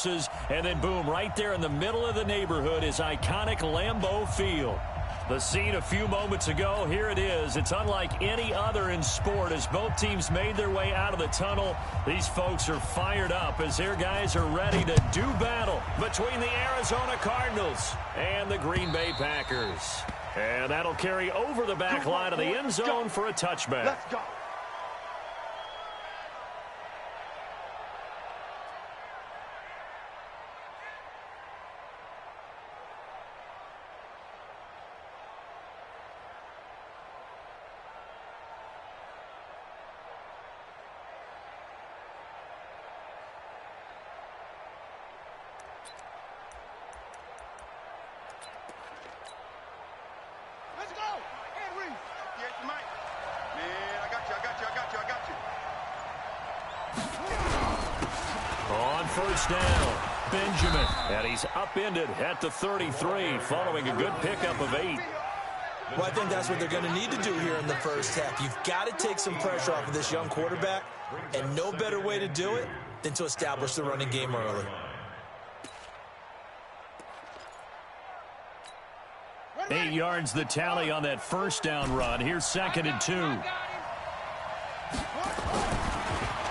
passes, and then boom, right there in the middle of the neighborhood is iconic Lambeau Field. The scene a few moments ago, here it is. It's unlike any other in sport as both teams made their way out of the tunnel. These folks are fired up as their guys are ready to do battle between the Arizona Cardinals and the Green Bay Packers. And that'll carry over the back line of the end zone for a touchback. Let's go. On first down, Benjamin. And he's upended at the 33 following a good pickup of 8. Well, I think that's what they're going to need to do here in the first half. You've got to take some pressure off of this young quarterback, and no better way to do it than to establish the running game early. Eight yards the tally on that first down run. Here's 2nd and 2.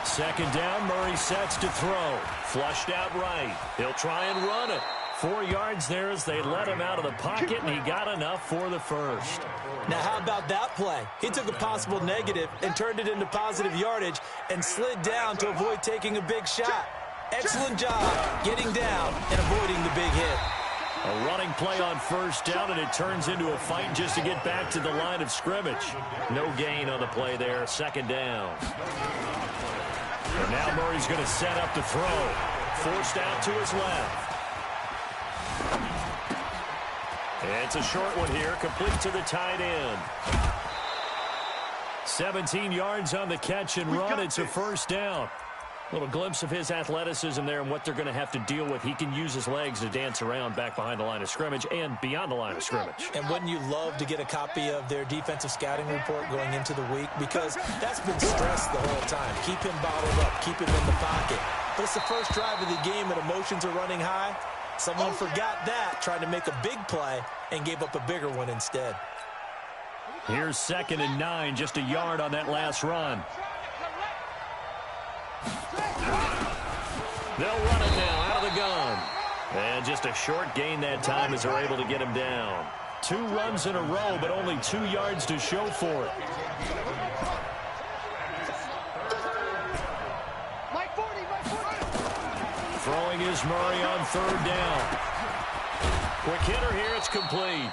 Second down, Murray sets to throw. Flushed out right. He'll try and run it. 4 yards there as they let him out of the pocket, and he got enough for the first. Now, how about that play? He took a possible negative and turned it into positive yardage and slid down to avoid taking a big shot. Excellent job getting down and avoiding the big hit. A running play on first down, and it turns into a fight just to get back to the line of scrimmage. No gain on the play there, 2nd down. And now Murray's going to set up to throw. Forced out to his left. It's a short one here, complete to the tight end. 17 yards on the catch and run. It's a first down. Little glimpse of his athleticism there and what they're going to have to deal with. He can use his legs to dance around back behind the line of scrimmage and beyond the line of scrimmage. And wouldn't you love to get a copy of their defensive scouting report going into the week? Because that's been stressed the whole time. Keep him bottled up. Keep him in the pocket. But it's the first drive of the game and emotions are running high. Someone forgot that, tried to make a big play, and gave up a bigger one instead. Here's 2nd and 9, just a yard on that last run. They'll run it now out of the gun. And just a short gain that time as they're able to get him down. 2 runs in a row, but only 2 yards to show for it. Throwing is Murray on 3rd down. Quick hitter here, it's complete.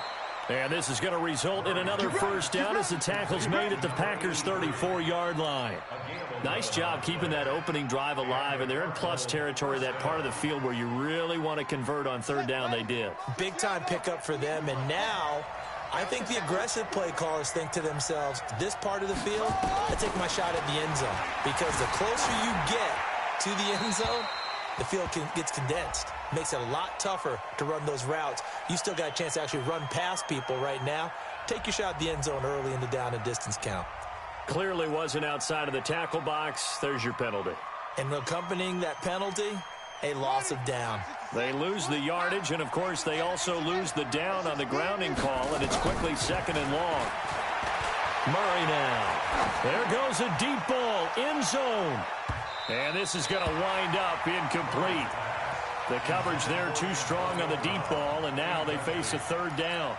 And this is going to result in another first down as the tackle's made at the Packers' 34-yard line. Nice job keeping that opening drive alive, and they're in plus territory, that part of the field where you really want to convert on 3rd down. They did. Big-time pickup for them, and now I think the aggressive play callers think to themselves, this part of the field, I take my shot at the end zone, because the closer you get to the end zone, the field gets condensed. Makes it a lot tougher to run those routes. You still got a chance to actually run past people right now. Take your shot at the end zone early in the down and distance count. Clearly wasn't outside of the tackle box. There's your penalty. And accompanying that penalty, a loss of down. They lose the yardage, and, of course, they also lose the down on the grounding call, and it's quickly 2nd and long. Murray now. There goes a deep ball, end zone. And this is going to wind up incomplete. The coverage there too strong on the deep ball, and now they face a 3rd down.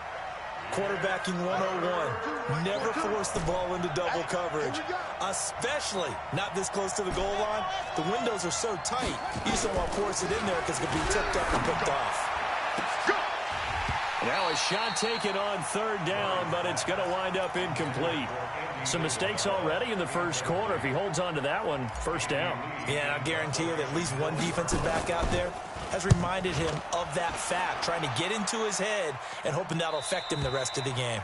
Quarterbacking 101. Never force the ball into double coverage, especially not this close to the goal line. The windows are so tight, you just don't want to force it in there because it could be tipped up and picked off. Now a shot taken on 3rd down, but it's going to wind up incomplete. Some mistakes already in the first quarter. If he holds on to that one, first down. Yeah, I guarantee you that at least one defensive back out there has reminded him of that fact, trying to get into his head and hoping that'll affect him the rest of the game.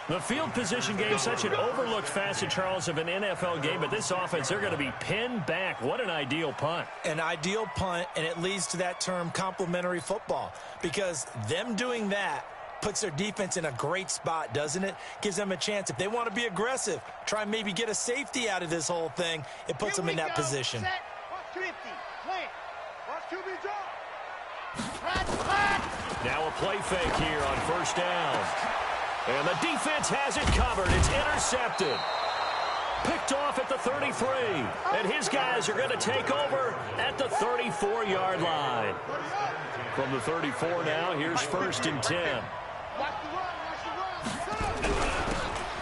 The field position game, such an overlooked facet, Charles, of an NFL game, but this offense, they're going to be pinned back. What an ideal punt. An ideal punt, and it leads to that term complementary football, because them doing that puts their defense in a great spot, doesn't it? Gives them a chance. If they want to be aggressive, try and maybe get a safety out of this whole thing, it puts them in that position. Now a play fake here on first down. And the defense has it covered. It's intercepted. Picked off at the 33. And his guys are going to take over at the 34-yard line. From the 34 now, here's first and 10.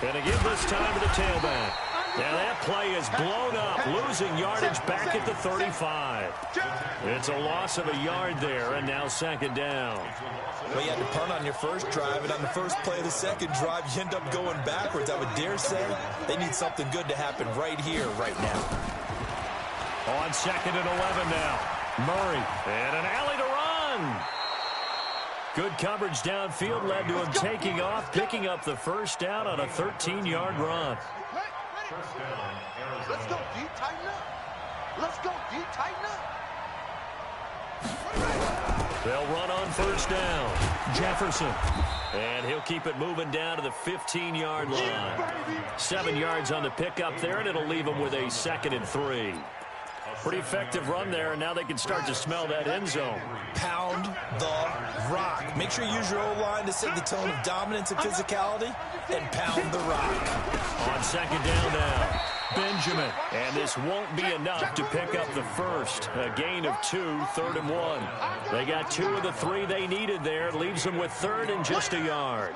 And again this time to the tailback. Now that play is blown up, losing yardage back at the 35. It's a loss of a yard there, and now second down. Well, you had to punt on your first drive, and on the first play of the second drive, you end up going backwards. I would dare say they need something good to happen right here, right now. On second and 11 now. Murray, and an alley to run. Good coverage downfield led to him taking off, picking up the first down on a 13-yard run. Let's go, D. Tighten up. Let's go, D. Tighten up. They'll run on first down. Jefferson. And he'll keep it moving down to the 15-yard line. 7 yards on the pickup there, and it'll leave him with a 2nd and 3. Pretty effective run there, and now they can start to smell that end zone. Pound the rock. Make sure you use your O-line to set the tone of dominance and physicality, and pound the rock. On second down now, Benjamin. And this won't be enough to pick up the first. A gain of 2, 3rd and 1. They got 2 of the 3 they needed there. Leaves them with 3rd and just a yard.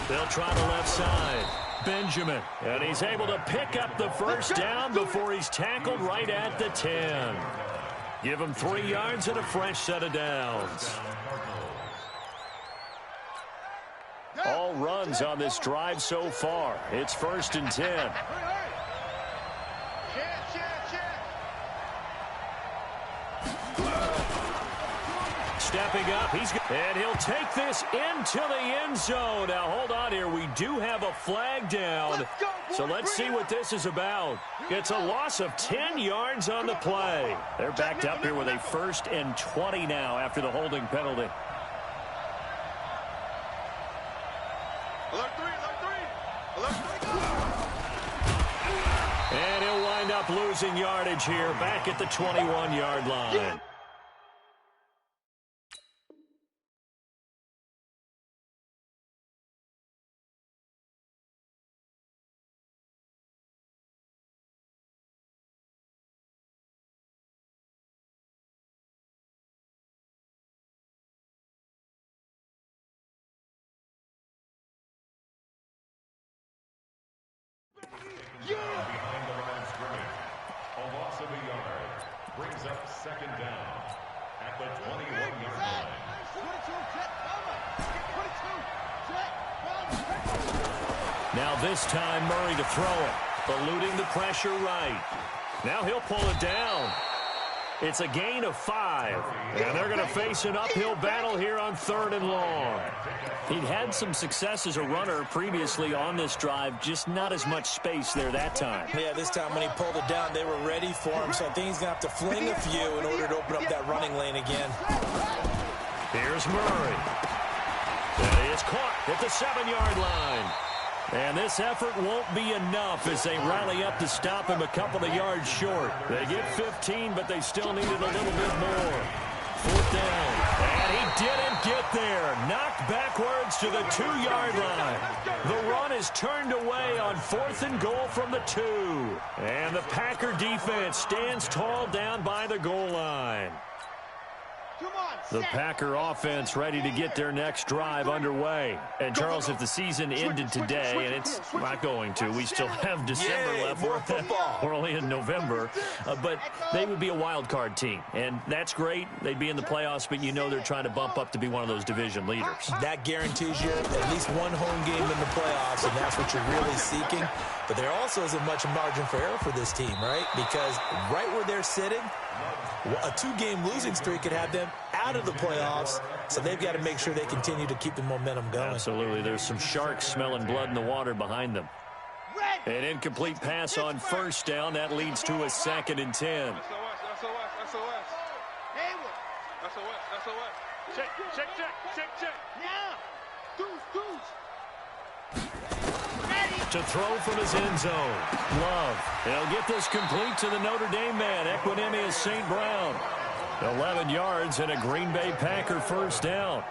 They'll try the left side. Benjamin. And he's able to pick up the first down before he's tackled right at the 10. Give him 3 yards and a fresh set of downs. All runs on this drive so far. It's first and 10. Stepping up, and he'll take this into the end zone. Now, hold on here. We do have a flag down, so let's see what this is about. It's a loss of 10 yards on the play. They're backed up here with a 1st and 20 now after the holding penalty. And he'll wind up losing yardage here back at the 21-yard line. Behind the line of scrimmage, a loss of a yard brings up second down at the 21-yard line. Now this time Murray to throw it, eluding the pressure right. Now he'll pull it down. It's a gain of 5, and they're going to face an uphill battle here on 3rd and long. He'd had some success as a runner previously on this drive, just not as much space there that time. Yeah, this time when he pulled it down, they were ready for him, so I think he's going to have to fling a few in order to open up that running lane again. Here's Murray. And he is caught at the 7-yard line. And this effort won't be enough as they rally up to stop him a couple of yards short. They get 15, but they still needed a little bit more. 4th down. And he didn't get there. Knocked backwards to the 2-yard line. The run is turned away on 4th and goal from the 2. And the Packer defense stands tall down by the goal line. The Packer offense ready to get their next drive underway. And, Charles, if the season ended today, and it's not going to, we still have December left. We're only in November. But they would be a wild card team. And that's great. They'd be in the playoffs, but you know they're trying to bump up to be one of those division leaders. That guarantees you at least one home game in the playoffs, and that's what you're really seeking. But there also isn't much margin for error for this team, right? Because right where they're sitting, a 2-game losing streak could have them out of the playoffs, so they've got to make sure they continue to keep the momentum going. Absolutely. There's some sharks smelling blood in the water behind them. An incomplete pass on 1st down. That leads to a 2nd and 10. SOS. Hayward. SOS. Check. Now. Deuce. To throw from his end zone. Love. He'll get this complete to the Notre Dame man, Equinemius St. Brown. 11 yards and a Green Bay Packer first down.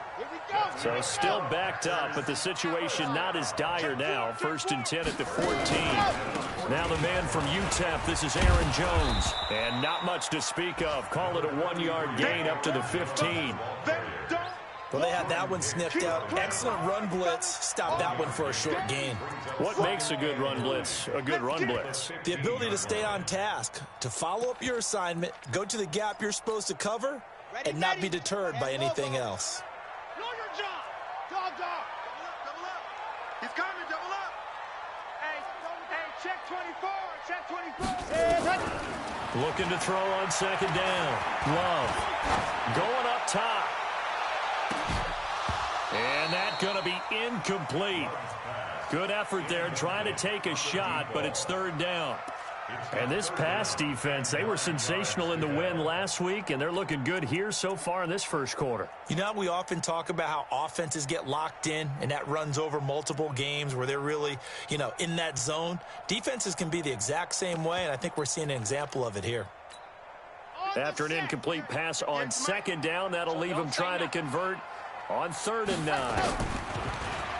So still backed up, but the situation not as dire now. 1st and 10 at the 14. Now the man from UTEP, this is Aaron Jones. And not much to speak of. Call it a 1-yard gain up to the 15. Well, they had that one sniffed out. Excellent run blitz. Stop that one for a short gain. What makes a good run blitz a good run blitz? The ability to stay on task, to follow up your assignment, go to the gap you're supposed to cover, and not be deterred by anything else. Know your job. Dog. Double up. He's coming, double up. Hey, check 24. Looking to throw on 2nd down. Love. Going up top. And that's going to be incomplete. Good effort there trying to take a shot, but it's 3rd down. And this pass defense, they were sensational in the win last week, and they're looking good here so far in this first quarter. You know, we often talk about how offenses get locked in, and that runs over multiple games where they're really, in that zone. Defenses can be the exact same way, and I think we're seeing an example of it here. After an incomplete pass on 2nd down, that'll leave him trying to convert on 3rd and 9.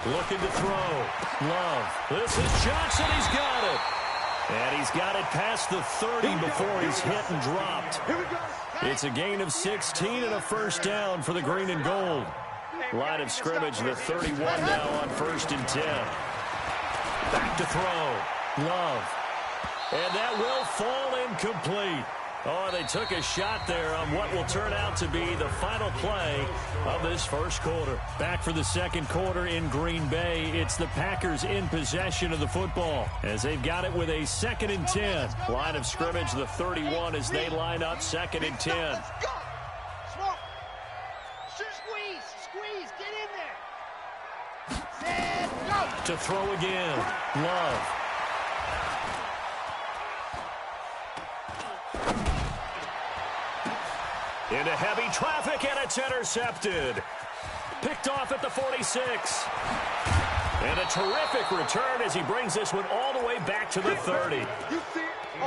Looking to throw. Love. This is Johnson. He's got it. And he's got it past the 30 before he's hit and dropped. It's a gain of 16 and a first down for the green and gold. Line of scrimmage, the 31 now on 1st and 10. Back to throw. Love. And that will fall incomplete. Oh, they took a shot there on what will turn out to be the final play of this first quarter. Back for the second quarter in Green Bay. It's the Packers in possession of the football as they've got it with a 2nd and 10. Line of scrimmage, the 31 as they line up 2nd and 10. Let's go. Squeeze. Get in there. Set, go. To throw again. Love. Into heavy traffic, and it's intercepted. Picked off at the 46. And a terrific return as he brings this one all the way back to the 30.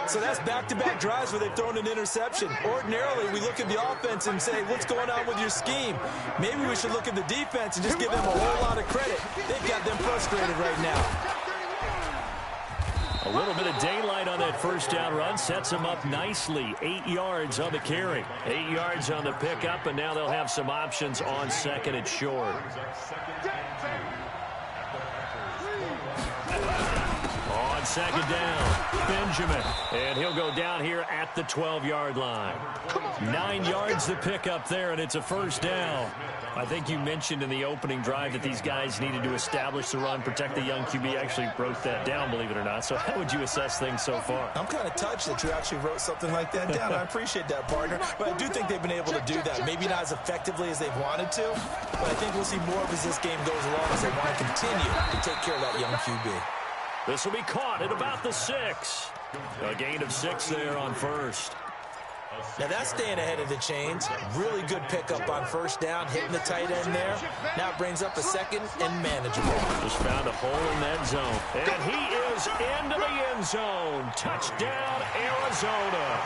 So that's back-to-back drives where they've thrown an interception. Ordinarily, we look at the offense and say, what's going on with your scheme? Maybe we should look at the defense and just give them a whole lot of credit. They've got them frustrated right now. A little bit of daylight on that first down run sets them up nicely. 8 yards on the carry. 8 yards on the pickup, and now they'll have some options on 2nd and short. On 2nd down, Benjamin. And he'll go down here at the 12-yard line. 9 yards to pick up there, and it's a first down. I think you mentioned in the opening drive that these guys needed to establish the run, protect the young QB. Actually wrote that down, believe it or not. So how would you assess things so far? I'm kind of touched that you actually wrote something like that down. I appreciate that, partner. But I do think they've been able to do that. Maybe not as effectively as they've wanted to, but I think we'll see more of as this game goes along as they want to continue to take care of that young QB. This will be caught at about the 6. A gain of 6 there on 1st. Now that's staying ahead of the chains. Really good pickup on 1st down, hitting the tight end there. Now it brings up a 2nd and manageable. Just found a hole in that zone. And he is into the end zone. Touchdown, Arizona.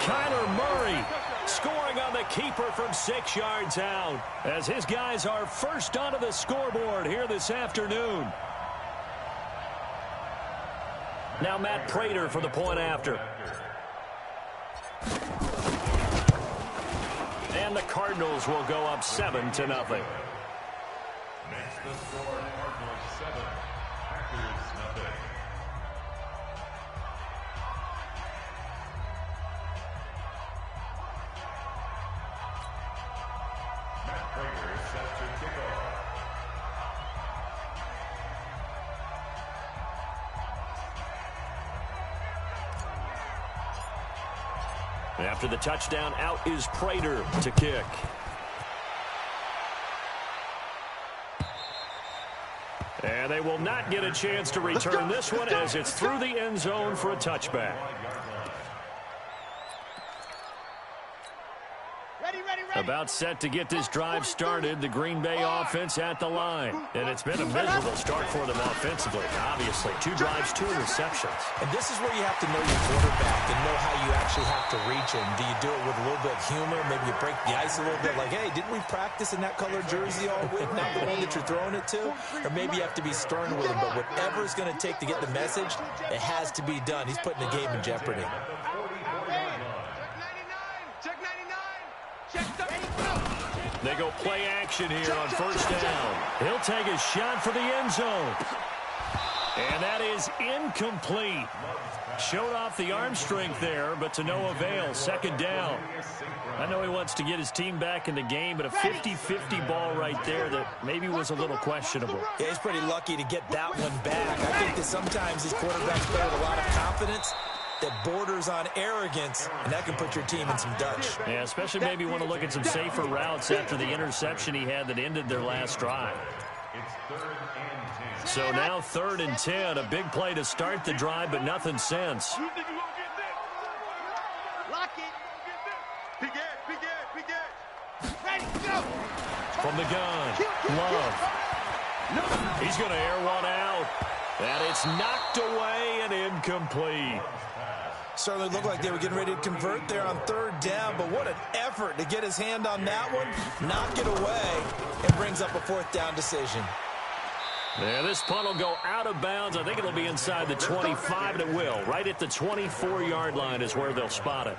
Kyler Murray scoring on the keeper from 6 yards out as his guys are first onto the scoreboard here this afternoon. Now Matt Prater for the point after. And the Cardinals will go up 7-0. Next, the score, Cardinals 7, Packers 0. Matt Prater is set to kick off. After the touchdown, out is Prater to kick. And they will not get a chance to return this one as it's through the end zone for a touchback. About set to get this drive started, the Green Bay offense at the line. And it's been a miserable start for them offensively, obviously. 2 drives, 2 interceptions. And this is where you have to know your quarterback and know how you actually have to reach him. Do you do it with a little bit of humor? Maybe you break the ice a little bit like, hey, didn't we practice in that color jersey all week? Not the one that you're throwing it to? Or maybe you have to be stern with him. But whatever it's going to take to get the message, it has to be done. He's putting the game in jeopardy. They go play action here on first down. He'll take a shot for the end zone. And that is incomplete. Showed off the arm strength there, but to no avail. Second down. I know he wants to get his team back in the game, but a 50-50 ball right there that maybe was a little questionable. Yeah, he's pretty lucky to get that one back. I think that sometimes these quarterbacks play with a lot of confidence that borders on arrogance, and that can put your team in some Dutch. Yeah, especially maybe want to look at some safer routes after the interception he had that ended their last drive. So now 3rd and 10, a big play to start the drive, but nothing since. Lock it. Be good. Ready, go. From the gun, Love. He's going to air one out. And it's knocked away and incomplete. Certainly looked like they were getting ready to convert there on 3rd down, but what an effort to get his hand on that one, knock it away, and brings up a 4th down decision. Yeah, this punt will go out of bounds. I think it'll be inside the 25, and it will. Right at the 24-yard line is where they'll spot it.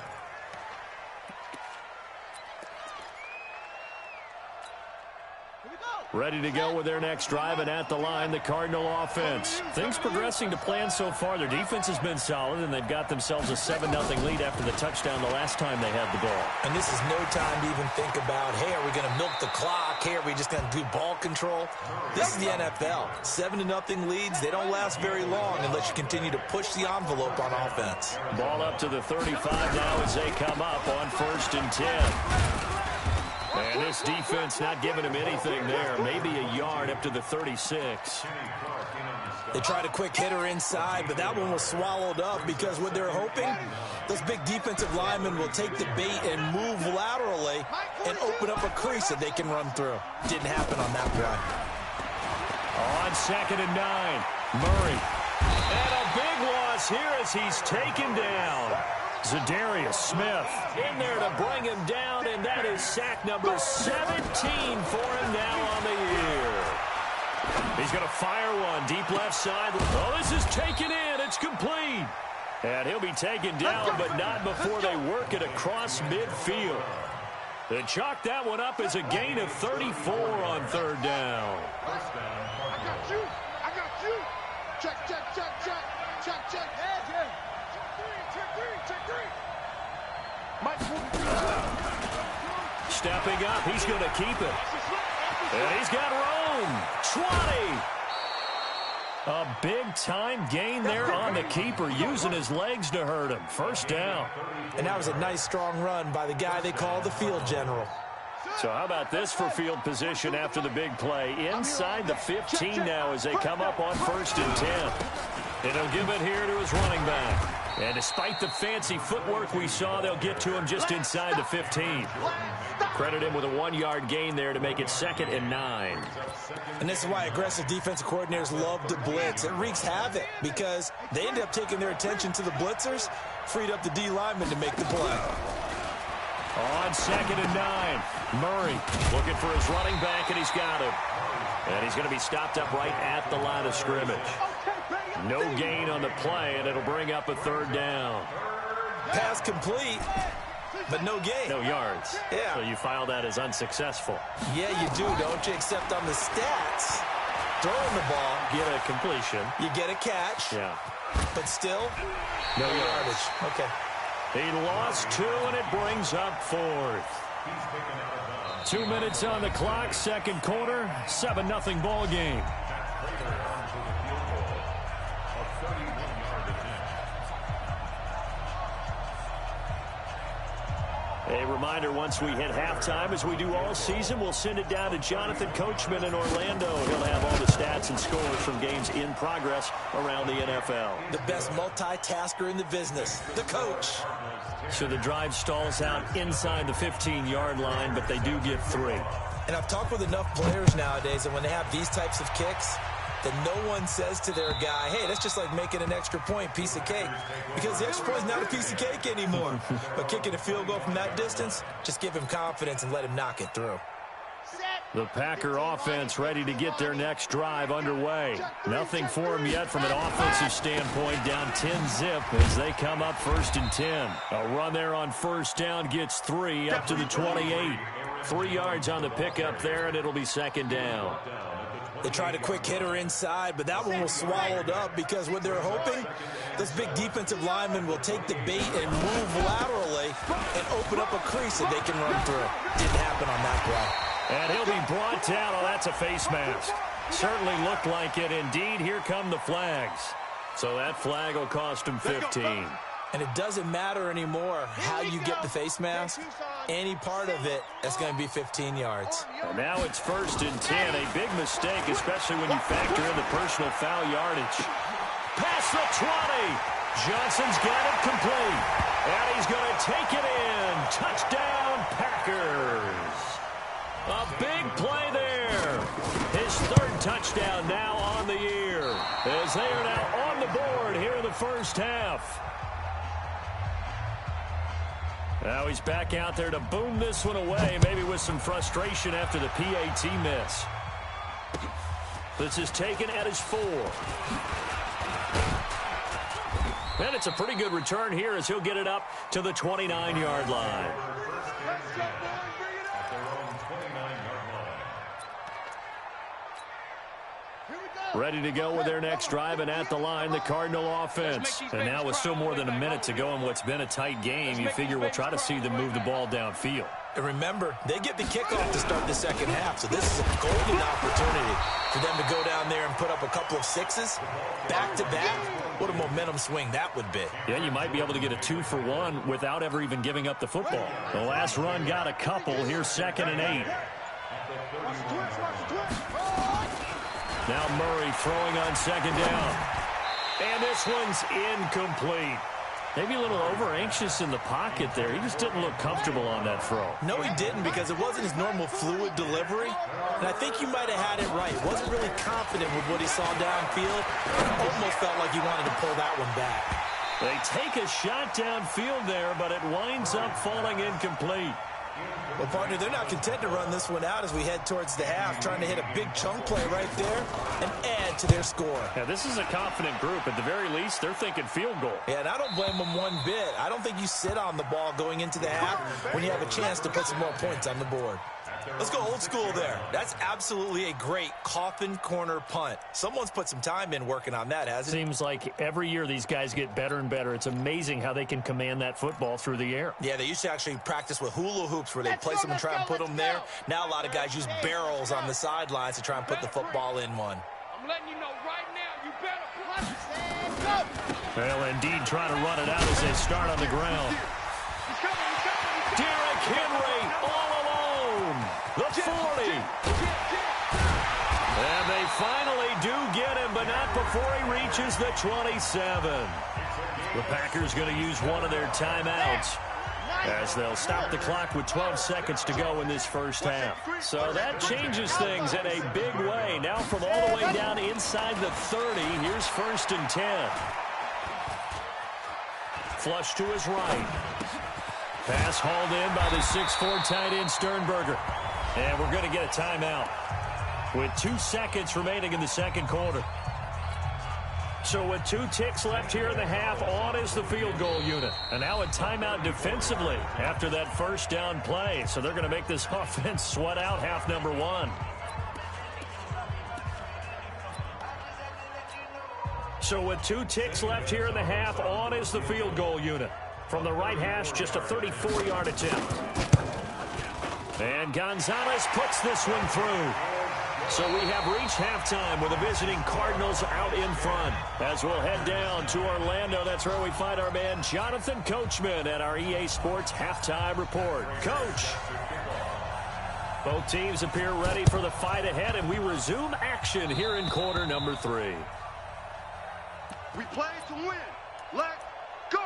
Ready to go with their next drive, and at the line, the Cardinal offense. Things progressing to plan so far. Their defense has been solid, and they've got themselves a 7-0 lead after the touchdown the last time they had the ball. And this is no time to even think about, hey, are we going to milk the clock? Hey, are we just going to do ball control? This is the NFL. 7-0 leads, they don't last very long unless you continue to push the envelope on offense. Ball up to the 35 now as they come up on 1st and 10. And this defense not giving him anything there. Maybe a yard up to the 36. They tried a quick hitter inside, but that one was swallowed up because what they're hoping, those big defensive linemen will take the bait and move laterally and open up a crease that they can run through. Didn't happen on that play. On 2nd and 9, Murray. And a big loss here as he's taken down. Zadarius Smith in there to bring him down, and that is sack number 17 for him now on the year. He's going to fire one deep left side. Oh, this is taken in. It's complete. And he'll be taken down, but not before they work it across midfield. They chalk that one up as a gain of 34 on 3rd down. I got you. Check. Check 3. Stepping up, he's going to keep it. And he's got Rome. 20. A big-time gain there on the keeper, using his legs to hurt him. 1st down. And that was a nice, strong run by the guy they call the field general. So how about this for field position after the big play? Inside the 15 now as they come up on 1st and 10. And he'll give it here to his running back. And despite the fancy footwork we saw, they'll get to him just inside the 15. Credit him with a 1-yard gain there to make it 2nd and 9. And this is why aggressive defensive coordinators love to blitz. It wreaks havoc because they end up taking their attention to the blitzers, freed up the D lineman to make the play. On 2nd and 9, Murray looking for his running back, and he's got him. And he's going to be stopped up right at the line of scrimmage. No gain on the play, and it'll bring up a 3rd down. Pass complete, but no gain. No yards. Yeah. So you file that as unsuccessful. Yeah, you do, don't you? Except on the stats, throwing the ball, Get a completion. you get a catch, Yeah. but still, No yardage. Okay. He lost 2, and it brings up 4th. 2 minutes on the clock, 2nd quarter, 7-0 ball game. A reminder, once we hit halftime, as we do all season, we'll send it down to Jonathan Coachman in Orlando. He'll have all the stats and scores from games in progress around the NFL. The best multitasker in the business, the coach. So the drive stalls out inside the 15-yard line, but they do get 3. And I've talked with enough players nowadays, and when they have these types of kicks, that no one says to their guy, hey, that's just like making an extra point, piece of cake. Because the extra point is not a piece of cake anymore. But kicking a field goal from that distance, just give him confidence and let him knock it through. The Packer offense ready to get their next drive underway. Nothing for them yet from an offensive standpoint, down 10-zip as they come up 1st and 10. A run there on 1st down gets 3 up to the 28. 3 yards on the pickup there, and it'll be 2nd down. They tried a quick hitter inside, but that one was swallowed up because what they're hoping, those big defensive linemen will take the bait and move laterally and open up a crease that they can run through. Didn't happen on that play. And he'll be brought down. Oh, that's a face mask. Certainly looked like it. Indeed, here come the flags. So that flag will cost him 15. And it doesn't matter anymore how you get the face mask. Any part of it, that's going to be 15 yards. And now it's 1st and 10. A big mistake, especially when you factor in the personal foul yardage. Past the 20. Johnson's got it complete. And he's going to take it in. Touchdown, Packers. A big play there. His 3rd touchdown now on the year, as they are now on the board here in the first half. Now he's back out there to boom this one away, maybe with some frustration after the PAT miss. This is taken at his 4. And it's a pretty good return here as he'll get it up to the 29-yard line. Ready to go with their next drive, and at the line, the Cardinal offense. And now with still more than a minute to go in what's been a tight game, you figure we'll try to see them move the ball downfield. And remember, they get the kickoff to start the second half, so this is a golden opportunity for them to go down there and put up a couple of 6s back-to-back. What a momentum swing that would be. Yeah, you might be able to get a 2-for-1 without ever even giving up the football. The last run got a couple. Here's 2nd and 8. Now Murray throwing on 2nd down. And this one's incomplete. Maybe a little over-anxious in the pocket there. He just didn't look comfortable on that throw. No, he didn't, because it wasn't his normal fluid delivery. And I think you might have had it right. Wasn't really confident with what he saw downfield. Almost felt like he wanted to pull that one back. They take a shot downfield there, but it winds up falling incomplete. Well, partner, they're not content to run this one out as we head towards the half, trying to hit a big chunk play right there and add to their score. Yeah, this is a confident group. At the very least, they're thinking field goal. Yeah, and I don't blame them one bit. I don't think you sit on the ball going into the half when you have a chance to put some more points on the board. Let's go old school there. That's absolutely a great coffin corner punt. Someone's put some time in working on that, hasn't it? Seems like every year these guys get better and better. It's amazing how they can command that football through the air. Yeah, they used to actually practice with hula hoops where they place them and try and put them there. Now a lot of guys use barrels on the sidelines to try and put the football in one. I'm letting you know right now, you better punt. Well, indeed, trying to run it out as they start on the ground. Derrick Henry all alone. The 40. And they finally do get him, but not before he reaches the 27. The Packers going to use one of their timeouts as they'll stop the clock with 12 seconds to go in this first half. So that changes things in a big way. Now from all the way down inside the 30, here's 1st and 10. Flush to his right. Pass hauled in by the 6'4" tight end Sternberger. And we're going to get a timeout with 2 seconds remaining in the second quarter. So with 2 ticks left here in the half, on is the field goal unit. And now a timeout defensively after that first down play. So they're going to make this offense sweat out half number 1. So with 2 ticks left here in the half, on is the field goal unit. From the right hash, just a 34-yard attempt. And Gonzalez puts this one through. So we have reached halftime with the visiting Cardinals out in front. As we'll head down to Orlando, that's where we find our man Jonathan Coachman at our EA Sports Halftime Report. Coach. Both teams appear ready for the fight ahead, and we resume action here in quarter number 3. We play to win. Let's go.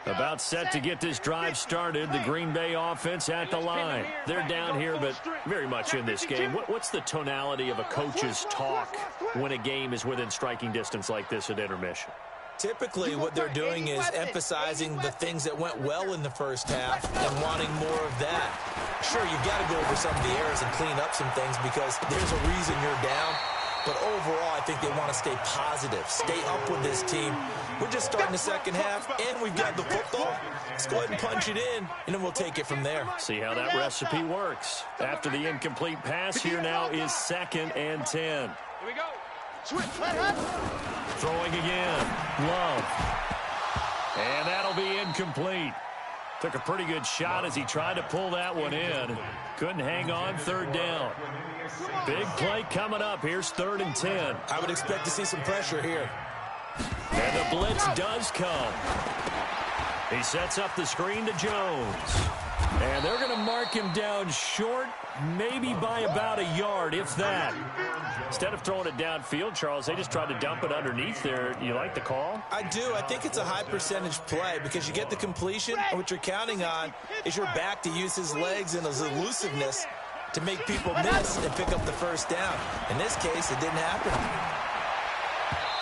About set to get this drive started. The Green Bay offense at the line. They're down here, but very much in this game. What's the tonality of a coach's talk when a game is within striking distance like this at intermission? Typically, what they're doing is emphasizing the things that went well in the first half and wanting more of that. Sure, you've got to go over some of the errors and clean up some things because there's a reason you're down. But overall, I think they want to stay positive, stay up with this team. We're just starting the second half, and we've got the football. Let's go ahead and punch it in, and then we'll take it from there. See how that recipe works. After the incomplete pass, here now is 2nd and 10. Here we go. Throwing again. Love. And that'll be incomplete. Took a pretty good shot as he tried to pull that one in. Couldn't hang on. 3rd down. Big play coming up. Here's 3rd and 10. I would expect to see some pressure here. And the blitz does come. He sets up the screen to Jones. And they're going to mark him down short, maybe by about a yard, if that. Instead of throwing it downfield, Charles, they just tried to dump it underneath there. You like the call? I do. I think it's a high percentage play because you get the completion, and what you're counting on is your back to use his legs and his elusiveness to make people miss and pick up the first down. In this case, it didn't happen.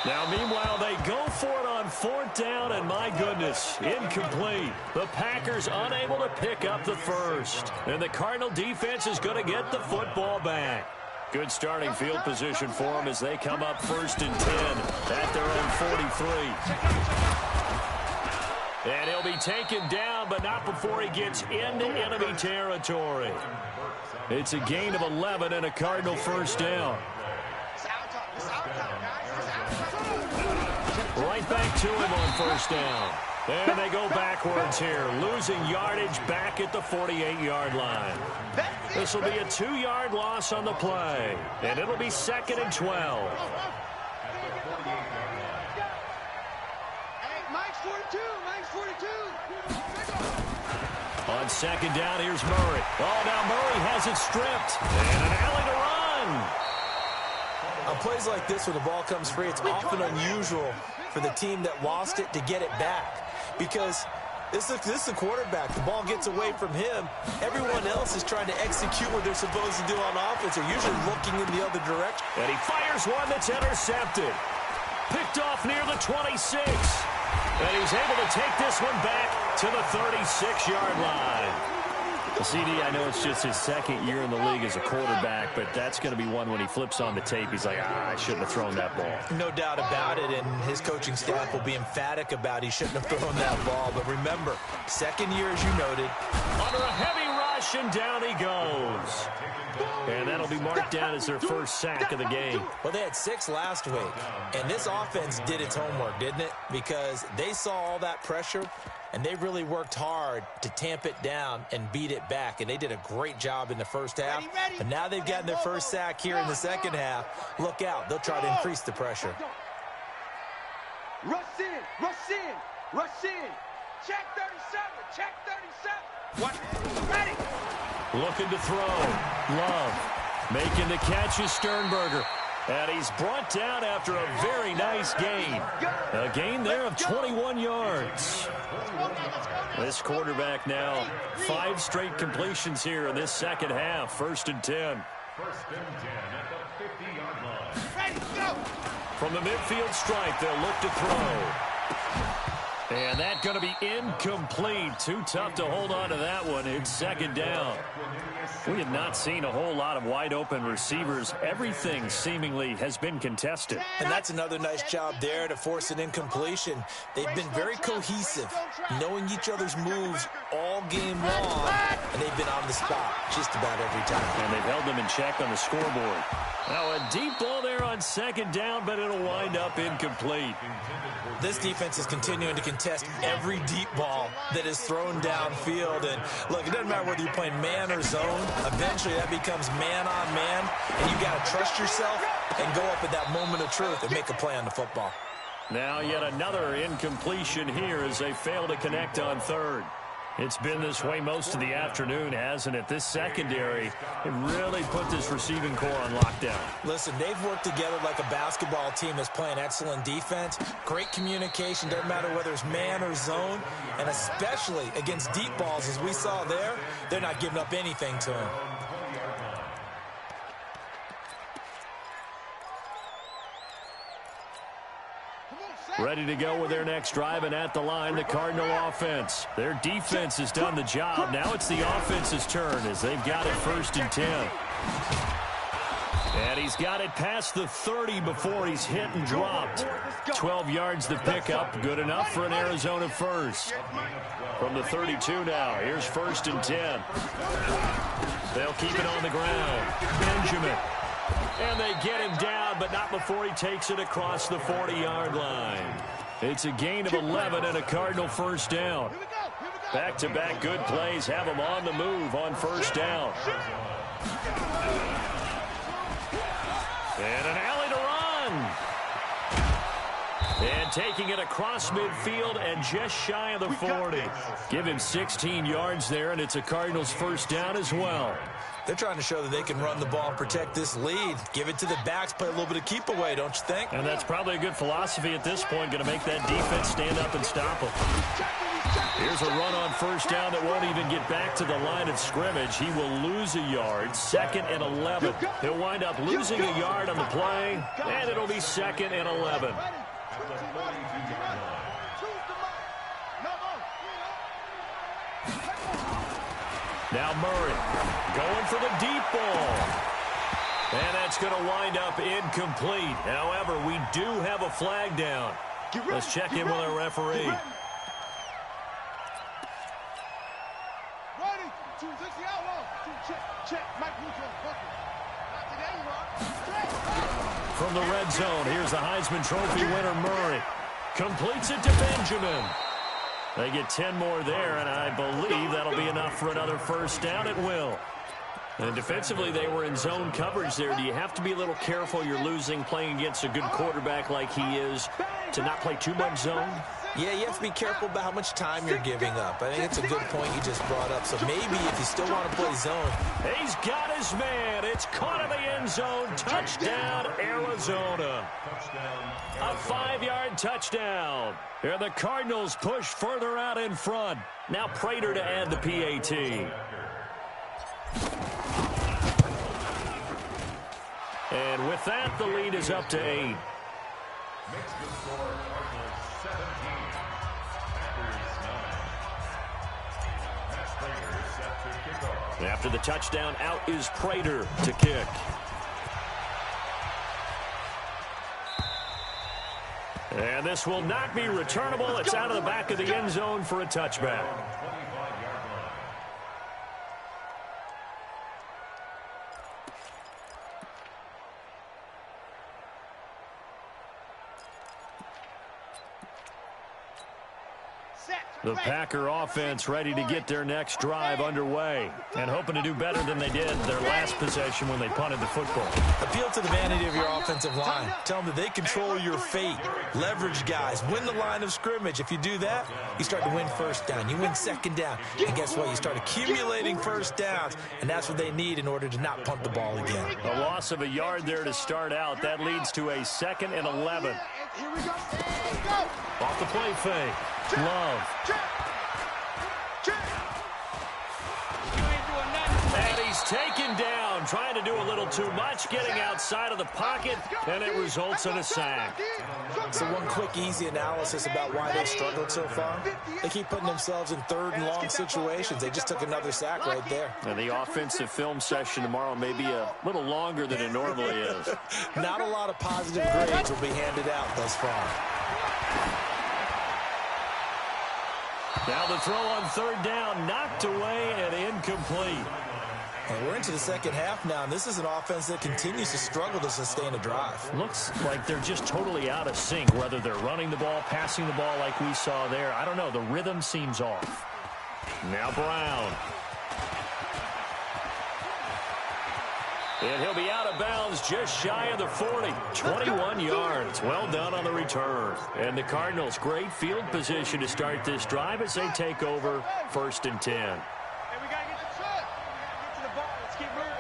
Now, meanwhile, they go for it on 4th down, and my goodness, incomplete. The Packers unable to pick up the first. And the Cardinal defense is going to get the football back. Good starting field position for them as they come up 1st and 10 at their own 43. And he'll be taken down, but not before he gets into enemy territory. It's a gain of 11 and a Cardinal first down. Right back to him on 1st down. And they go backwards here, losing yardage back at the 48-yard line. This will be a 2-yard loss on the play, and it'll be 2nd and 12. Mike's 42. Mike's 42. On 2nd down, here's Murray. Oh, now Murray has it stripped. And an alley to run. On plays like this where the ball comes free, it's often unusual for the team that lost it to get it back. Because this is a quarterback. The ball gets away from him. Everyone else is trying to execute what they're supposed to do on offense. They're usually looking in the other direction. And he fires one that's intercepted. Picked off near the 26. And he's able to take this one back to the 36-yard line. The CD, I know it's just his 2nd year in the league as a quarterback, but that's going to be one when he flips on the tape. He's like, I shouldn't have thrown that ball. No doubt about it, and his coaching staff will be emphatic about he shouldn't have thrown that ball. But remember, 2nd year, as you noted. Under a heavy rush, and down he goes. And that'll be marked down as their first sack of the game. Well, they had 6 last week, and this offense did its homework, didn't it? Because they saw all that pressure, and they really worked hard to tamp it down and beat it back. And they did a great job in the first half. But now they've gotten their first sack here in the second half. Look out. They'll try to increase the pressure. Rush in. Rush in. Rush in. Check 37. Check 37. What? Ready. Looking to throw. Love. Making the catch is Sternberger. And he's brought down after a very nice gain. A gain there of 21 yards. This quarterback now 5 straight completions here in this second half. 1st and 10. 1st and 10 at the 50-yard line. Ready, go. From the midfield stripe, they'll look to throw. And that's going to be incomplete. Too tough to hold on to that one. It's 2nd down. We have not seen a whole lot of wide-open receivers. Everything seemingly has been contested. And that's another nice job there to force an incompletion. They've been very cohesive, knowing each other's moves all game long, and they've been on the spot just about every time. And they've held them in check on the scoreboard. Now a deep ball there there on second down, but it'll wind up incomplete. This defense is continuing to contest every deep ball that is thrown downfield. And look, it doesn't matter whether you're playing man or zone. Eventually that becomes man on man, and you got to trust yourself and go up at that moment of truth and make a play on the football. Now yet another incompletion here as they fail to connect on third. It's been this way most of the afternoon, hasn't it? This secondary, it really put this receiving core on lockdown. Listen, they've worked together like a basketball team that's playing excellent defense. Great communication, doesn't matter whether it's man or zone. And especially against deep balls, as we saw there, they're not giving up anything to them. Ready to go with their next drive, and at the line, the Cardinal offense. Their defense has done the job. Now it's the offense's turn as they've got it 1st and 10. And he's got it past the 30 before he's hit and dropped. 12 yards to pick up. Good enough for an Arizona first. From the 32 now, here's 1st and 10. They'll keep it on the ground. Benjamin. And they get him down, but not before he takes it across the 40-yard line. It's a gain of 11 and a Cardinal first down. Back-to-back good plays have him on the move on first down. And an alley to run. And taking it across midfield and just shy of the 40. Give him 16 yards there, and it's a Cardinals first down as well. They're trying to show that they can run the ball and protect this lead. Give it to the backs, play a little bit of keep away, don't you think? And that's probably a good philosophy at this point, going to make that defense stand up and stop them. Here's a run on first down that won't even get back to the line of scrimmage. He will lose a yard, 2nd and 11. He'll wind up losing a yard on the play, and it'll be 2nd and 11. Now Murray going for the deep ball. And that's going to wind up incomplete. However, we do have a flag down. Let's check in with our referee. From the red zone, here's the Heisman Trophy winner, Murray. Completes it to Benjamin. They get 10 more there, and I believe that'll be enough for another first down. It will. And defensively, they were in zone coverage there. Do you have to be a little careful? You're losing playing against a good quarterback like he is to not play too much zone? Yeah, you have to be careful about how much time you're giving up. I think it's a good point you just brought up. So maybe if you still want to play zone. He's got his man. It's caught in the end zone. Touchdown, Arizona. A 5-yard touchdown. Here the Cardinals push further out in front. Now Prater to add the PAT. And with that, the lead is up to 8. Makes the score Cardinals 17. Packers 9. Matt Prater set to kick off. After the touchdown, out is Prater to kick. And this will not be returnable. It's out of the back of the end zone for a touchback. The Packer offense ready to get their next drive underway and hoping to do better than they did their last possession when they punted the football. Appeal to the vanity of your offensive line. Tell them that they control your fate. Leverage guys. Win the line of scrimmage. If you do that, you start to win first down. You win second down. And guess what? You start accumulating first downs, and that's what they need in order to not punt the ball again. A loss of a yard there to start out. That leads to a 2nd and 11. Off the play fake. Love. And he's taken down, trying to do a little too much, getting outside of the pocket, and it results in a sack. So one quick, easy analysis about why they struggled so far. They keep putting themselves in 3rd and long situations. They just took another sack right there. And the offensive film session tomorrow may be a little longer than it normally is. Not a lot of positive grades will be handed out thus far. Now the throw on 3rd down, knocked away and incomplete. And we're into the second half now, and this is an offense that continues to struggle to sustain a drive. Looks like they're just totally out of sync, whether they're running the ball, passing the ball like we saw there. I don't know. The rhythm seems off. Now Brown. And he'll be out of bounds just shy of the 40. 21 yards. Well done on the return. And the Cardinals, great field position to start this drive as they take over 1st and 10. Hey, we got to get the truck. We got to get to the ball. Let's keep moving.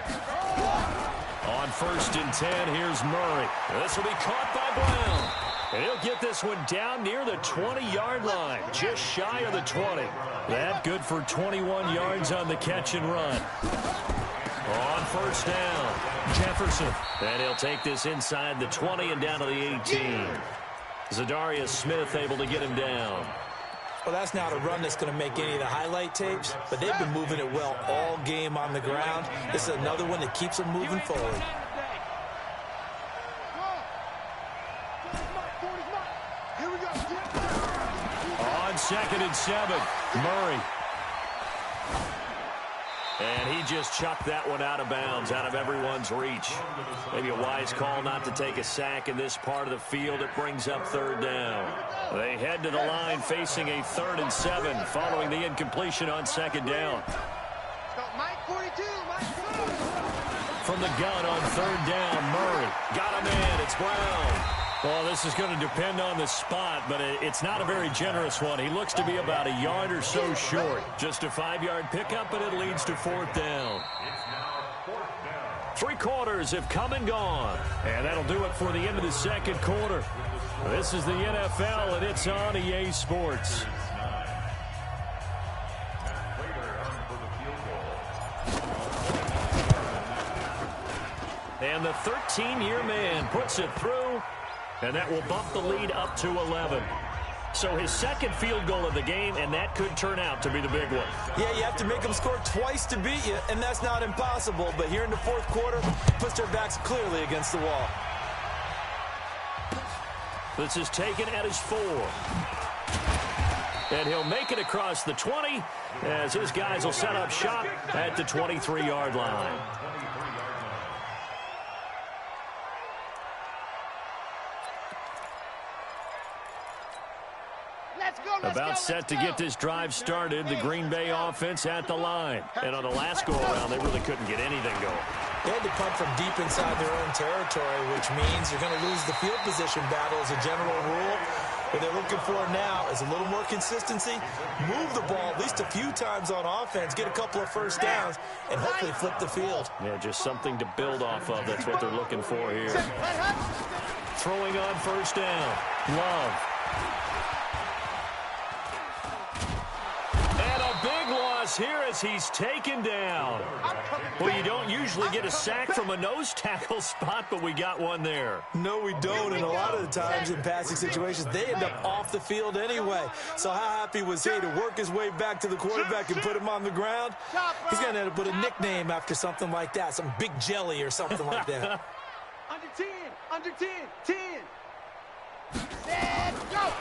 On 1st and 10, here's Murray. This will be caught by Brown. And he'll get this one down near the 20-yard line, just shy of the 20. That good for 21 yards on the catch and run. On 1st down, Jefferson. And he'll take this inside the 20 and down to the 18. Zadarius Smith able to get him down. Well, that's not a run that's going to make any of the highlight tapes, but they've been moving it well all game on the ground. This is another one that keeps them moving forward. On 2nd and 7, Murray. And he just chucked that one out of bounds, out of everyone's reach. Maybe a wise call not to take a sack in this part of the field. It brings up 3rd down. They head to the line facing a 3rd and 7 following the incompletion on 2nd down. From the gun on 3rd down, Murray. Got a man. It's Brown. Well, this is going to depend on the spot, but it's not a very generous one. He looks to be about a yard or so short. Just a 5-yard pickup, and it leads to 4th down. 3 quarters have come and gone, and that'll do it for the end of the 2nd quarter. This is the NFL, and it's on EA Sports. And the 13-year man puts it through. And that will bump the lead up to 11. So his 2nd field goal of the game, and that could turn out to be the big one. Yeah, you have to make them score twice to beat you, and that's not impossible. But here in the 4th quarter, puts their backs clearly against the wall. This is taken at his 4. And he'll make it across the 20 as his guys will set up shop at the 23-yard line. About set to get this drive started. The Green Bay offense at the line. And on the last go-around, they really couldn't get anything going. They had to punt from deep inside their own territory, which means you're going to lose the field position battle as a general rule. What they're looking for now is a little more consistency, move the ball at least a few times on offense, get a couple of 1st downs, and hopefully flip the field. Yeah, just something to build off of. That's what they're looking for here. Throwing on 1st down. Love. Here as he's taken down. Well, you don't usually get a sack from a nose tackle spot, but we got one there. No, we don't, and a lot of the times in passing situations, they end up off the field anyway. So how happy was he to work his way back to the quarterback and put him on the ground? He's going to end up with a nickname after something like that, some Big Jelly or something like that. Under 10, 10. Set, go.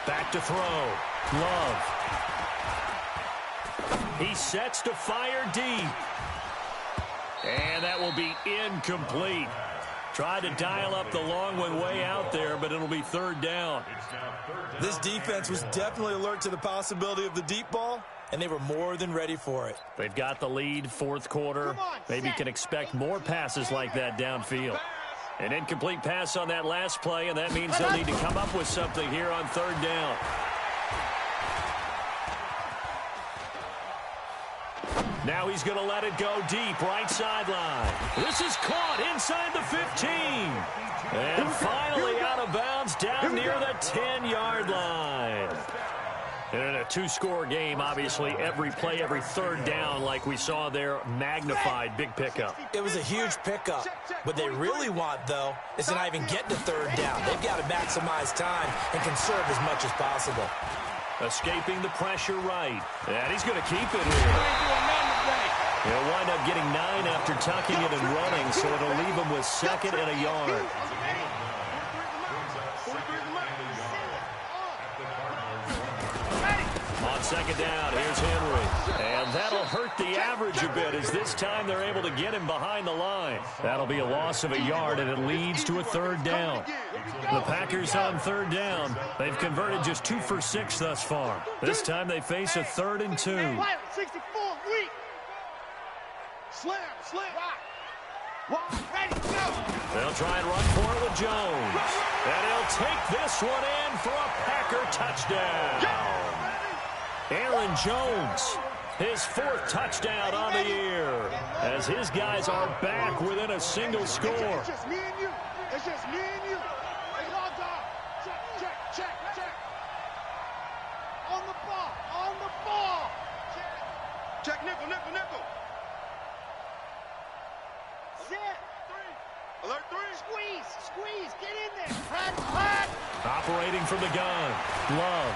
Back to throw. Love. He sets to fire deep. And that will be incomplete. Tried to dial up the long one way out there, but it'll be 3rd down. This defense was definitely alert to the possibility of the deep ball, and they were more than ready for it. They've got the lead, 4th quarter. Maybe can expect more passes like that downfield. An incomplete pass on that last play, and that means they'll need to come up with something here on 3rd down. Now he's going to let it go deep, right sideline. This is caught inside the 15. And finally out of bounds down near the 10-yard line. And in a 2-score game, obviously, every play, every 3rd down, like we saw there, magnified, big pickup. It was a huge pickup. What they really want, though, is to not even get to 3rd down. They've got to maximize time and conserve as much as possible. Escaping the pressure right. And he's going to keep it here. He'll wind up getting 9 after tucking it and running, so it'll leave him with 2nd and a yard. On second down. Here's Henry. And that'll hurt the average a bit as this time they're able to get him behind the line. That'll be a loss of a yard, and it leads to a third down. The Packers on third down. They've converted just 2 for 6 thus far. This time they face a 3rd and 2. 64, weak. Slam, ready, go. They'll try and run for it with Jones. And he'll take this one in for a Packer touchdown. Aaron Jones, his 4th touchdown on the year, as his guys are back within a single score. It's just me and you. It's just me and you. Hey, log on. Check. On the ball. Check, nickel. Zip. 3. Alert 3. Squeeze. Get in there. Press. Operating from the gun. Love.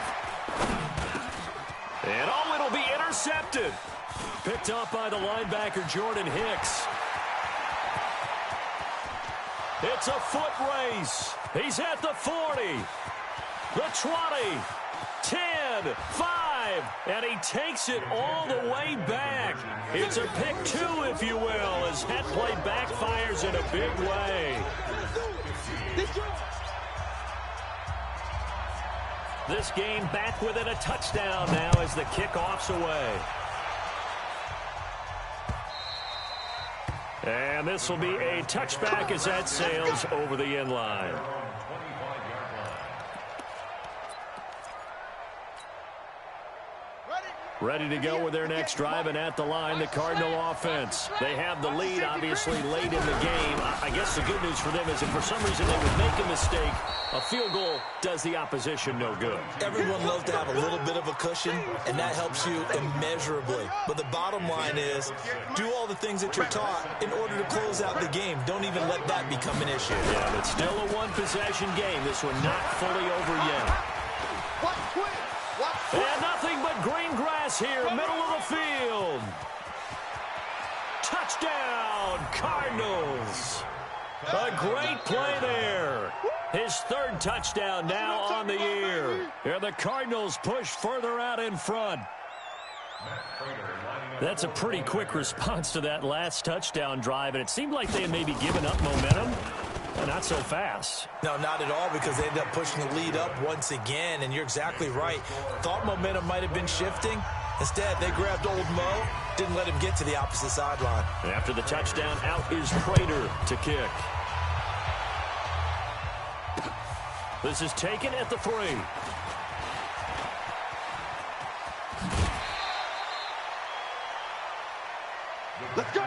And it'll be intercepted. Picked up by the linebacker, Jordan Hicks. It's a foot race. He's at the 40, the 20, 10, 5, and he takes it all the way back. It's a pick 2, if you will, as that play backfires in a big way. This game back within a touchdown now as the kickoff's away. And this will be a touchback as that sails over the end line. Ready to go with their next drive, and at the line, the Cardinal offense. They have the lead, obviously, late in the game. I guess the good news for them is if for some reason they would make a mistake, a field goal does the opposition no good. Everyone loves to have a little bit of a cushion, and that helps you immeasurably. But the bottom line is, do all the things that you're taught in order to close out the game. Don't even let that become an issue. Yeah, but still a one-possession game. This one not fully over yet. And nothing but green grass here, middle of the field. Touchdown, Cardinals. A great play there. His 3rd touchdown now on the year. And the Cardinals push further out in front. That's a pretty quick response to that last touchdown drive, and it seemed like they had maybe given up momentum. Not so fast. No, not at all, because they ended up pushing the lead up once again, and you're exactly right. Thought momentum might have been shifting. Instead, they grabbed old Mo, didn't let him get to the opposite sideline. After the touchdown, out is Prater to kick. This is taken at the 3. Let's go.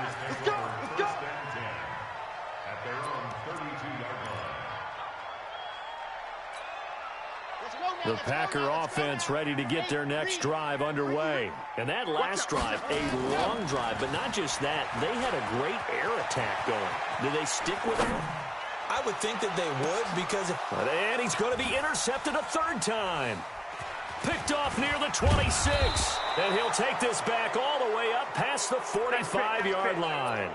At their own 32-yard line. The Packer offense ready to get their next drive underway. And that last drive, a long drive, but not just that. They had a great air attack going. Do they stick with it? I would think that they would, because and he's going to be intercepted a 3rd time. Picked off near the 26. And he'll take this back all the way up past the 45-yard line.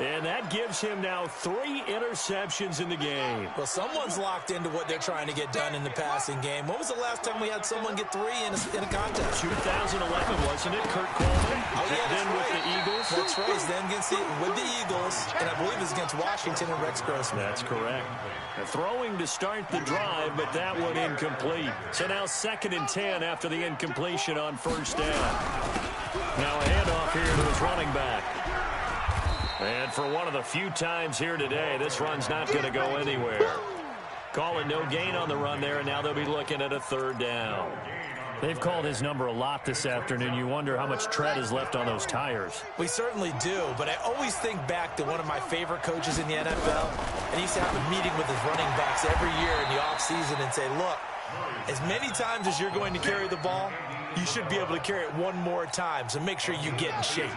And that gives him now 3 interceptions in the game. Well, someone's locked into what they're trying to get done in the passing game. When was the last time we had someone get 3 in a contest? 2011, wasn't it, Kurt Coleman? Oh, yeah, then right. with the Eagles. That's right. Then with the Eagles, and I believe it's against Washington and Rex Grossman. That's correct. Throwing to start the drive, but that one incomplete. So now 2nd and 10 after the incompletion on 1st down. Now a handoff here to his running back. And for one of the few times here today, this run's not going to go anywhere. Calling no gain on the run there, and now they'll be looking at a 3rd down. They've called his number a lot this afternoon. You wonder how much tread is left on those tires. We certainly do, but I always think back to one of my favorite coaches in the NFL, and he used to have a meeting with his running backs every year in the offseason and say, look, as many times as you're going to carry the ball, you should be able to carry it one more time, so make sure you get in shape.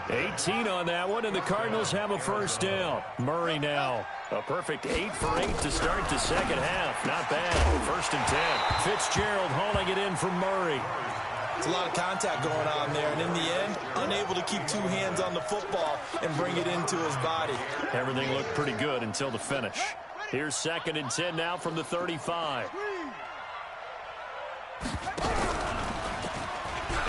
18 on that one, and the Cardinals have a 1st down. Murray now. A perfect 8 for 8 to start the second half. Not bad. 1st and 10. Fitzgerald hauling it in for Murray. It's a lot of contact going on there, and in the end, unable to keep 2 hands on the football and bring it into his body. Everything looked pretty good until the finish. Here's 2nd and 10 now from the 35.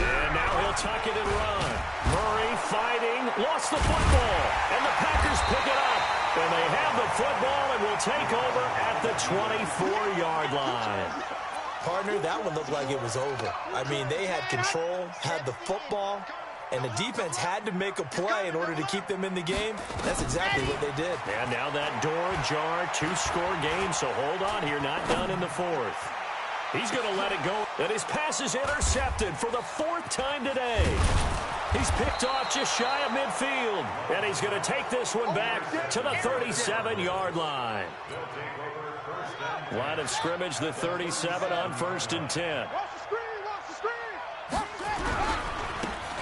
And now he'll tuck it and run. Murray fighting, lost the football, and the Packers pick it up. And they have the football and will take over at the 24-yard line. Partner, that one looked like it was over. I mean, they had control, had the football, and the defense had to make a play in order to keep them in the game. That's exactly what they did. And now that door ajar, 2-score game, so hold on here, not done in the fourth. He's going to let it go, and his pass is intercepted for the 4th time today. He's picked off just shy of midfield, and he's going to take this one back to the 37-yard line. Line of scrimmage, the 37 on 1st and 10.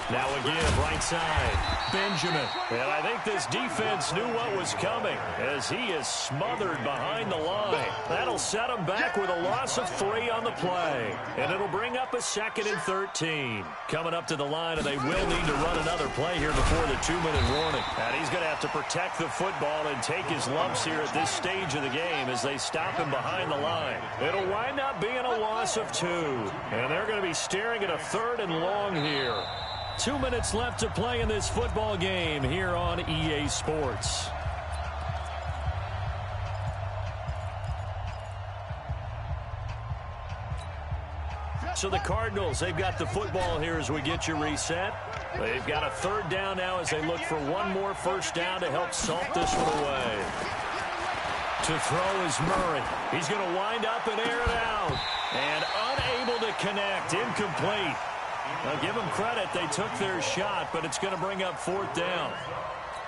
Now again, right side, Benjamin. And I think this defense knew what was coming as he is smothered behind the line. That'll set him back with a loss of 3 on the play. And it'll bring up a 2nd and 13. Coming up to the line, and they will need to run another play here before the 2-minute warning. And he's going to have to protect the football and take his lumps here at this stage of the game as they stop him behind the line. It'll wind up being a loss of 2. And they're going to be staring at a 3rd and long here. 2 minutes left to play in this football game here on EA Sports. So the Cardinals, they've got the football here as we get you reset. They've got a 3rd down now as they look for one more 1st down to help salt this one away. To throw is Murray. He's going to wind up and air it out. And unable to connect, incomplete. Now, give them credit. They took their shot, but it's going to bring up 4th down.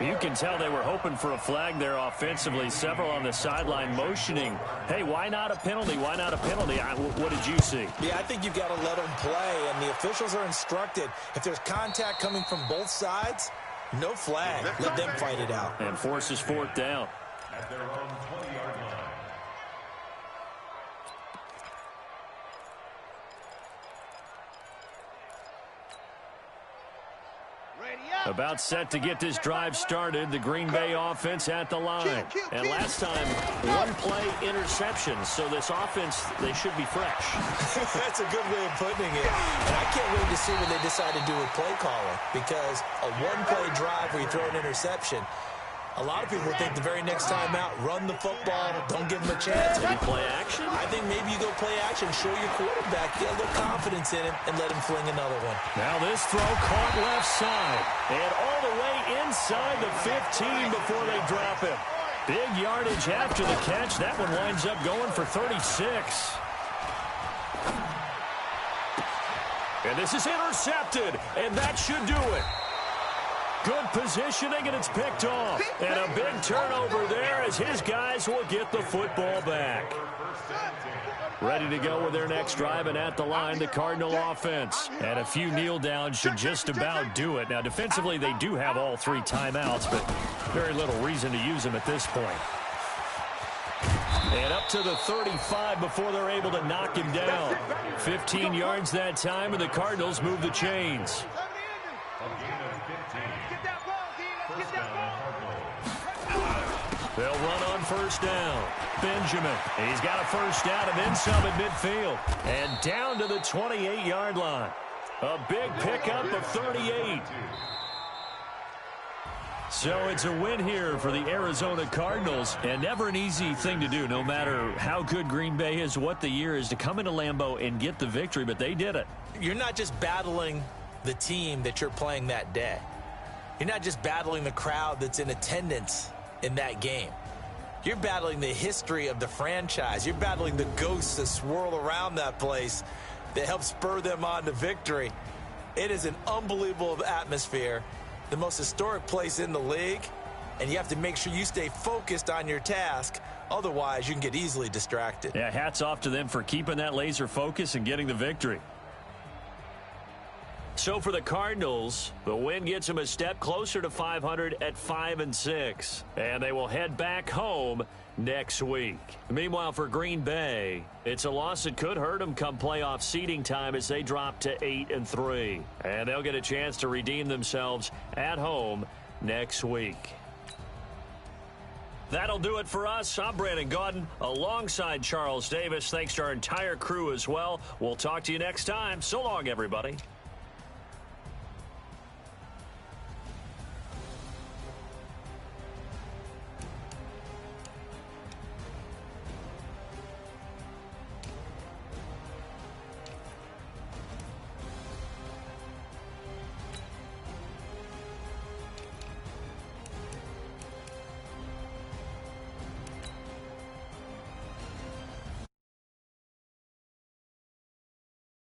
You can tell they were hoping for a flag there offensively. Several on the sideline motioning, hey, why not a penalty? Why not a penalty? What did you see? Yeah, I think you've got to let them play, and the officials are instructed. If there's contact coming from both sides, no flag. Let them fight it out. And forces 4th down. At their own 20-yard line. About set to get this drive started. The Green Bay offense at the line. And last time, 1 play interception. So this offense, they should be fresh. That's a good way of putting it. And I can't wait to see what they decide to do with play calling. Because a 1-play drive where you throw an interception, a lot of people think the very next time out, run the football, don't give them a chance. Maybe play action? I think maybe you go play action, show your quarterback, get a little confidence in him, and let him fling another one. Now this throw caught left side. And all the way inside the 15 before they drop him. Big yardage after the catch. That one winds up going for 36. And this is intercepted, and that should do it. Good positioning, and it's picked off. And a big turnover there as his guys will get the football back. Ready to go with their next drive, and at the line, the Cardinal offense. And a few kneel downs should just about do it. Now, defensively, they do have all 3 timeouts, but very little reason to use them at this point. And up to the 35 before they're able to knock him down. 15 yards that time, and the Cardinals move the chains. They'll run on 1st down. Benjamin, he's got a 1st down and then some at midfield. And down to the 28-yard line. A big pickup of 38. So it's a win here for the Arizona Cardinals, and never an easy thing to do, no matter how good Green Bay is, what the year is, to come into Lambeau and get the victory, but they did it. You're not just battling the team that you're playing that day. You're not just battling the crowd that's in attendance in that game. You're battling the history of the franchise. You're battling the ghosts that swirl around that place that help spur them on to victory. It is an unbelievable atmosphere, the most historic place in the league, and you have to make sure you stay focused on your task. Otherwise, you can get easily distracted. Yeah, hats off to them for keeping that laser focus and getting the victory. So for the Cardinals, the win gets them a step closer to 500 at 5-6. And they will head back home next week. Meanwhile, for Green Bay, it's a loss that could hurt them come playoff seeding time as they drop to 8-3. And they'll get a chance to redeem themselves at home next week. That'll do it for us. I'm Brandon Gaudin alongside Charles Davis. Thanks to our entire crew as well. We'll talk to you next time. So long, everybody.